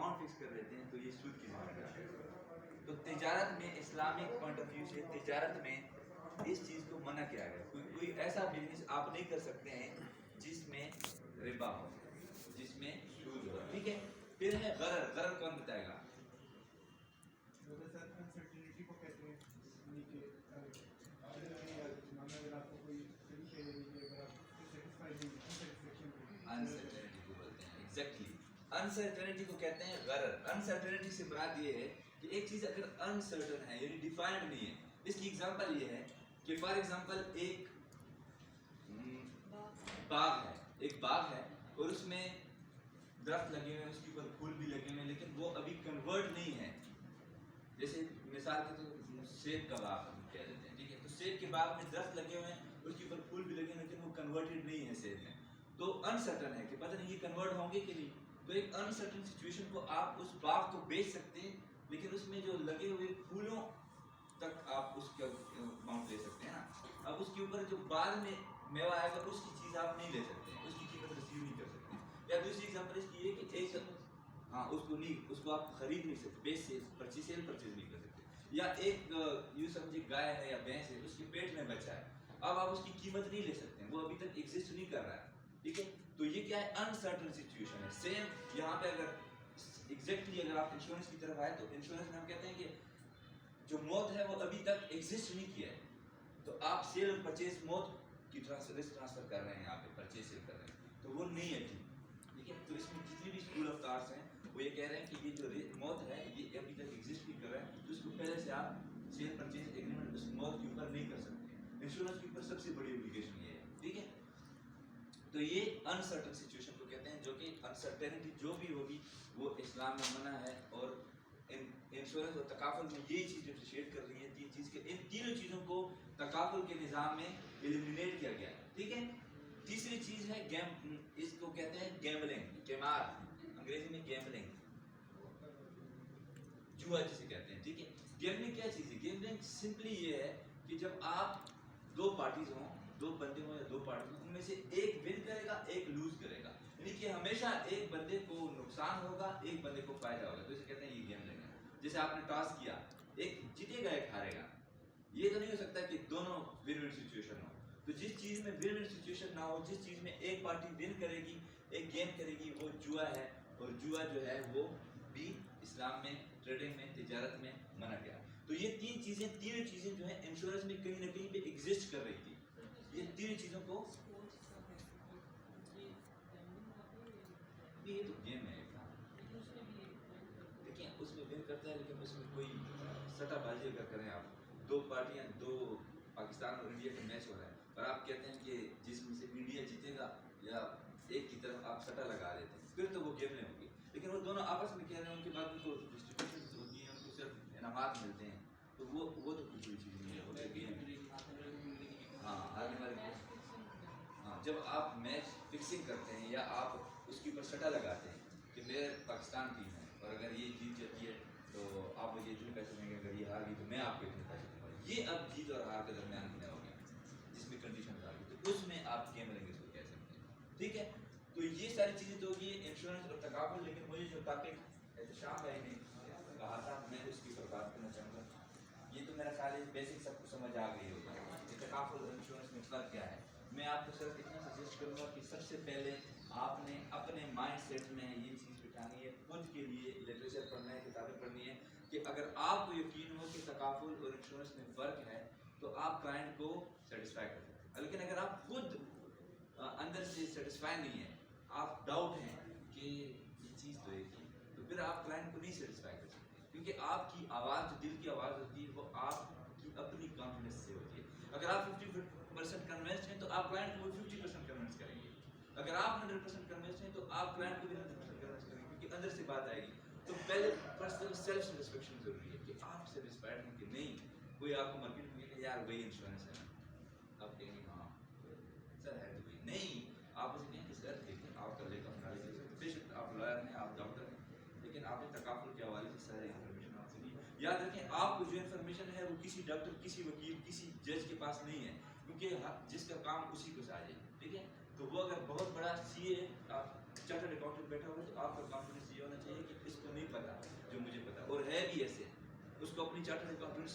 Amount fix کر دیتے ہیں تو یہ سود کی معنی کرتے ہیں. تو تجارت میں اسلامک پوائنٹ آف ویو سے تجارت میں اس چیز کو منع کیا گیا. کوئی ایسا بزنس آپ نہیں کر سکتے ہیں جس میں ربا ہو, جس میں سود ہو. ٹھیک ہے. پھر ہے غرر. غرر کون بتائے گا؟ انسرٹینٹی کو بولتے ہیں. ایگزیکٹلی انسرٹینٹی کو کہتے ہیں غرر. انسرٹینٹی سے مراد یہ ہے کہ ایک چیز اگر انسرٹن ہے یعنی ڈیفائنڈ نہیں ہے. اس کی ایگزامپل یہ ہے کہ فار ایگزامپل ایک باغ ہے, ایک باغ ہے اور اس میں درخت لگے ہوئے ہیں, اس کے اوپر پھول بھی لگے ہوئے ہیں, لیکن وہ ابھی کنورٹ نہیں ہے. جیسے مثال کے تو سیب کا باغ ہم کہہ دیتے ہیں. ٹھیک ہے. تو سیب کے باغ میں درخت لگے ہوئے ہیں, اس کے اوپر پھول بھی لگے ہیں, لیکن وہ کنورٹڈ نہیں ہے سیب میں. تو انسرٹن ہے کہ پتہ نہیں یہ کنورٹ ہوں گے کہ نہیں. تو ایک انسرٹن سچویشن کو آپ اس باغ کو بیچ سکتے ہیں, لیکن اس میں جو لگے ہوئے پھولوں تک آپ اس کا اماؤنٹ لے سکتے ہیں نا. اب اس کے اوپر جو بعد میں میوہ آئے گا اس کی چیز آپ نہیں لے سکتے ہیں, اس کی قیمت رسیو نہیں کر سکتے. یا دوسری ایگزامپل اس کی یہ کہ ایک اس کو نہیں, اس کو آپ خرید نہیں سکتے, بیچ سے پرچیز نہیں کر سکتے. یا ایک یوں سمجھے گائے ہے یا بھینس ہے, اس کے پیٹ میں بچہ ہے, اب آپ اس کی قیمت نہیں لے سکتے ہیں, وہ ابھی تک ایگزسٹ نہیں کر رہا ہے. ٹھیک ہے. تو یہ کیا ہے؟ انسرٹن سچویشن ہے. سیم یہاں پہ اگر ایگزیکٹلی اگر آپ انشورنس کی طرف آئے تو انشورنس میں ہم کہتے ہیں کہ جو موت ہے وہ ابھی تک ایگزسٹ نہیں کیا ہے, تو آپ سیل اور پرچیز موت کی رسک ٹرانسفر کر رہے ہیں, یہاں پہ پرچیز سیل کر رہے ہیں, تو وہ نہیں ہے. ٹھیک ہے. تو اس میں جتنی بھی اسکول آف تھاٹس ہیں وہ یہ کہہ رہے ہیں کہ یہ جو موت ہے یہ ابھی تک ایگزسٹ نہیں کر رہا ہے, تو اس کو پہلے سے آپ سیل پرچیز ایگریمنٹ اس موت کے اوپر نہیں کر سکتے. انشورنس کے اوپر سب سے بڑی اوبلیگیشن یہ ہے. ٹھیک ہے. تو یہ انسرٹن سچویشن کو کہتے ہیں, جو کہ انسرٹینٹی جو بھی ہوگی وہ اسلام میں منع ہے. اور انشورنس اور تکافل میں یہی چیز ڈفرینشیٹ کر رہی ہے تین چیز کے. ان تینوں چیزوں کو تکافل کے نظام میں ایلیمینیٹ کیا گیا ہے. ٹھیک ہے. تیسری چیز ہے گیم, اس کو کہتے ہیں گیمبلنگ, قمار, انگریزی میں گیمبلنگ, جوا جسے کہتے ہیں. ٹھیک ہے. گیمبلنگ کیا چیز ہے؟ گیمبلنگ سمپلی یہ ہے کہ جب آپ دو پارٹیز ہوں, دو بندے ہوں یا دو پارٹیز ہوں, ان میں سے ایک ون کرے گا ایک لوز کرے گا, یعنی کہ ہمیشہ ایک بندے کو نقصان ہوگا ایک بندے کو فائدہ ہوگا. تو اسے کہتے ہیں یہ گیمبلنگ ہے. جیسے آپ نے ٹاس کیا, ایک جیتے گا ایک ہارے گا, یہ تو نہیں ہو سکتا کہ دونوں ون ون سچویشن ہو. تو جس چیز میں ون ون سچویشن نہ ہو, جس چیز میں ایک پارٹی ون کرے گی ایک گیم کرے گی, وہ جوا ہے. اور جوا جو ہے وہ بھی اسلام میں ٹریڈنگ میں تجارت میں منع گیا. تو یہ تین چیزیں, تینوں چیزیں جو ہیں انشورنس میں کہیں نہ کہیں پہ ایگزسٹ کر رہی تھی. یہ تینوں چیزوں کو, یہ تو گیم ہے. دیکھیں اس میں ون کرتا ہے, لیکن اس میں کوئی سٹا بازی اگر کریں آپ, دو پارٹیاں, دو پاکستان اور انڈیا کا میچ ہو رہا ہے اور آپ کہتے ہیں کہ جس میں سے انڈیا جیتے گا یا ایک کی طرف آپ سٹا لگا دیتے ہیں, پھر تو وہ گیم نہیں ہوگی. لیکن وہ دونوں آپس میں کہہ رہے ہیں, ان کے بعد ان کو ڈسٹریبیوشن ہوتی ہے, ان کو صرف انعامات ملتے ہیں, تو وہ تو کچھ بھی چیز نہیں ہے, وہ تو گیم. ہاں ہارنے والے, ہاں جب آپ میچ فکسنگ کرتے ہیں یا آپ اس کے اوپر سٹا لگاتے ہیں کہ میرے پاکستان ٹیم ہے اور اگر یہ جیت جاتی ہے تو آپ مجھے اتنے پیسے دیں گے, اگر یہ ہار گئی تو میں آپ کو اتنے پیسے دوں گا. یہ اب جیت اور ہار کے درمیان میں ہو گیا, جس میں کنڈیشن آ گئی, تو اس میں آپ گیم رہیں گے اس کو کہہ سکتے ہیں. ٹھیک ہے. تو یہ ساری چیزیں تو ہوگی انشورنس اور تکافل. لیکن مجھے جو ٹاپک احتشام بھائی نے کہا تھا میں اس کی اوپر بات کرنا چاہوں گا. یہ تو میرا خیال ہے بیسک سب کو سمجھ آ گئی ہوگی کہ تکافل اور انشورنس میں فرق کیا ہے. میں آپ کو صرف اتنا سجیسٹ کروں گا کہ سب سے پہلے آپ نے اپنے مائنڈ سیٹ میں یہ چیز بٹھانی ہے, خود کے لیے لٹریچر پڑھنا ہے, کتابیں پڑھنی ہے, کہ اگر آپ کو یقین ہو کہ تکافل اور انشورنس میں فرق ہے تو آپ کلائنٹ کو سیٹسفائی کر سکتے ہیں. لیکن اگر آپ خود اندر سے سیٹسفائی نہیں ہے, آپ ڈاؤٹ ہیں کہ یہ چیز تو ایک ہی, تو پھر آپ کلائنٹ کو نہیں سیٹسفائی کر سکتے, کیونکہ آپ کی آواز جو دل کی آواز ہوتی ہے وہ آپ کی اپنی کانفیڈنس سے ہوتی ہے. اگر آپ 50% کنوینسڈ ہیں تو آپ کلائنٹ کو 50% کنوینس کریں گے. اگر آپ 100% کنوینسڈ ہیں تو آپ کلائنٹ کو بھی 100% کنوینس کریں گے, کیونکہ اندر سے بات آئے گی. تو پہلے پرسنل سیلف سیٹسفیکشن ضروری ہے کہ آپ سیٹسفائڈ ہیں کہ نہیں. کوئی آپ کو مارکیٹ میں کہ یار وہی انشورنس ہے, آپ کہیں گے ہاں سر ہے تو وہی نہیں. آپ اسے کہیں کہ سر دیکھیں آپ کر لے گا انالیسس, بے شک آپ لائر ہیں, آپ ڈاکٹر ہیں, لیکن آپ نے تکافل کے حوالے سے سارے انفارمیشن آپ سے لی. یاد رکھیں آپ کو جو انفارمیشن ہے وہ کسی ڈاکٹر, کسی وکیل, کسی جج کے پاس نہیں ہے, کیونکہ جس کا کام اسی کو ساجے. ٹھیک ہے. تو وہ اگر بہت بڑا سی اے چارٹرڈ اکاؤنٹنٹ بیٹھا ہوگا تو آپ کا کانفیڈنس یہ ہونا چاہیے کہ اس کو نہیں ہی ایسے ہے، اس کو اپنی چارٹر سے کانفیڈنس